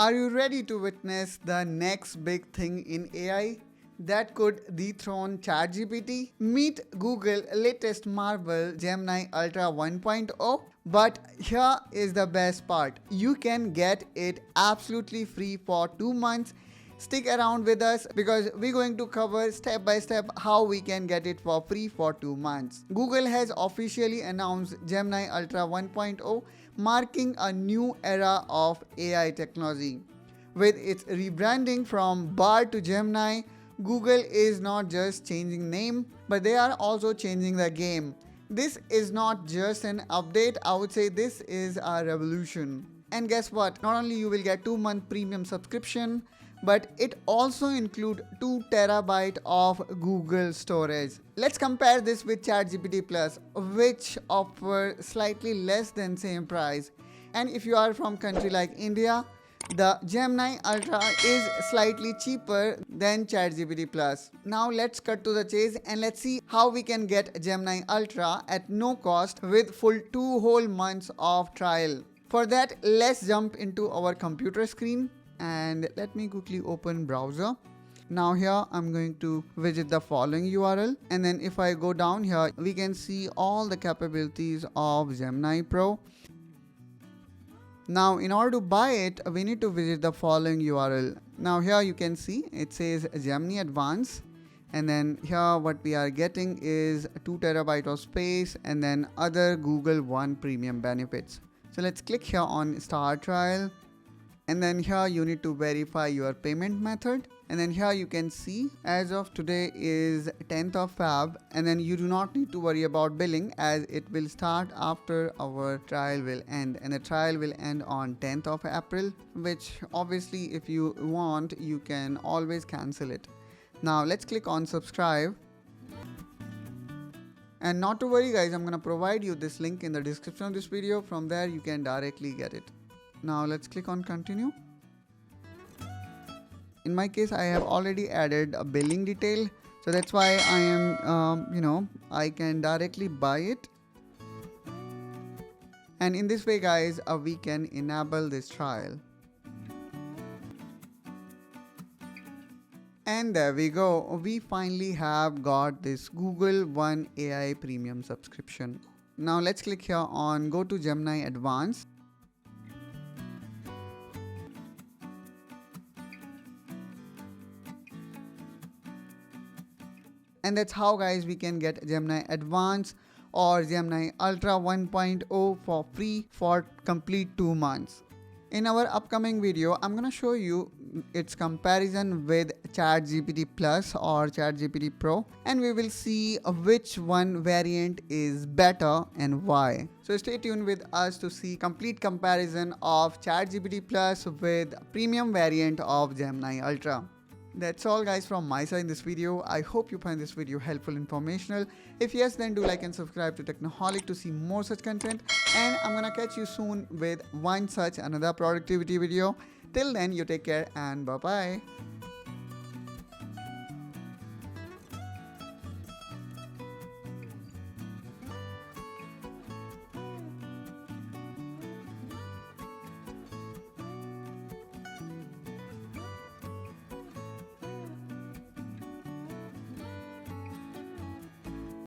Are you ready to witness the next big thing in AI that could dethrone ChatGPT? Meet Google latest marvel Gemini Ultra 1.0. But here is the best part. You can get it absolutely free for 2 months. Stick around with us because we're going to cover step by step how we can get it for free for 2 months. Google has officially announced Gemini Ultra 1.0, marking a new era of AI technology. With its rebranding from Bard to Gemini, Google is not just changing name, but they are also changing the game. This is not just an update, I would say this is a revolution. And guess what? Not only you will get 2-month premium subscription, but it also include 2 terabyte of Google storage. Let's compare this with ChatGPT Plus, which offer slightly less than same price. And if you are from country like India, the Gemini Ultra is slightly cheaper than ChatGPT Plus. Now let's cut to the chase and let's see how we can get Gemini Ultra at no cost with full 2 whole months of trial. For that, let's jump into our computer screen and let me quickly open browser. Now here I'm going to visit the following URL, and then if I go down here we can see all the capabilities of Gemini Pro. Now in order to buy it we need to visit the following URL. Now here you can see it says Gemini Advanced, and then here what we are getting is 2 terabyte of space and then other Google One premium benefits. So let's click here on Start Trial. And then here you need to verify your payment method, and then here you can see as of today is 10th of Feb, and then you do not need to worry about billing as it will start after our trial will end, and the trial will end on 10th of April, which obviously if you want you can always cancel it. Now let's click on subscribe. And not to worry guys, I'm gonna provide you this link in the description of this video. From there you can directly get it. Now let's click on continue. In my case I have already added a billing detail, so that's why I am I can directly buy it. And in this way guys we can enable this trial. And there we go, we finally have got this Google One AI premium subscription. Now let's click here on go to Gemini Advanced. And that's how guys we can get Gemini Advanced or Gemini Ultra 1.0 for free for complete 2 months. In our upcoming video, I'm gonna show you its comparison with ChatGPT Plus or ChatGPT Pro, and we will see which one variant is better and why. So stay tuned with us to see complete comparison of ChatGPT Plus with premium variant of Gemini Ultra. That's all guys from my side in this video. I hope you find this video helpful, informational. If yes, then do like and subscribe to Technoholic to see more such content. And I'm gonna catch you soon with one such another productivity video. Till then, you take care and bye bye.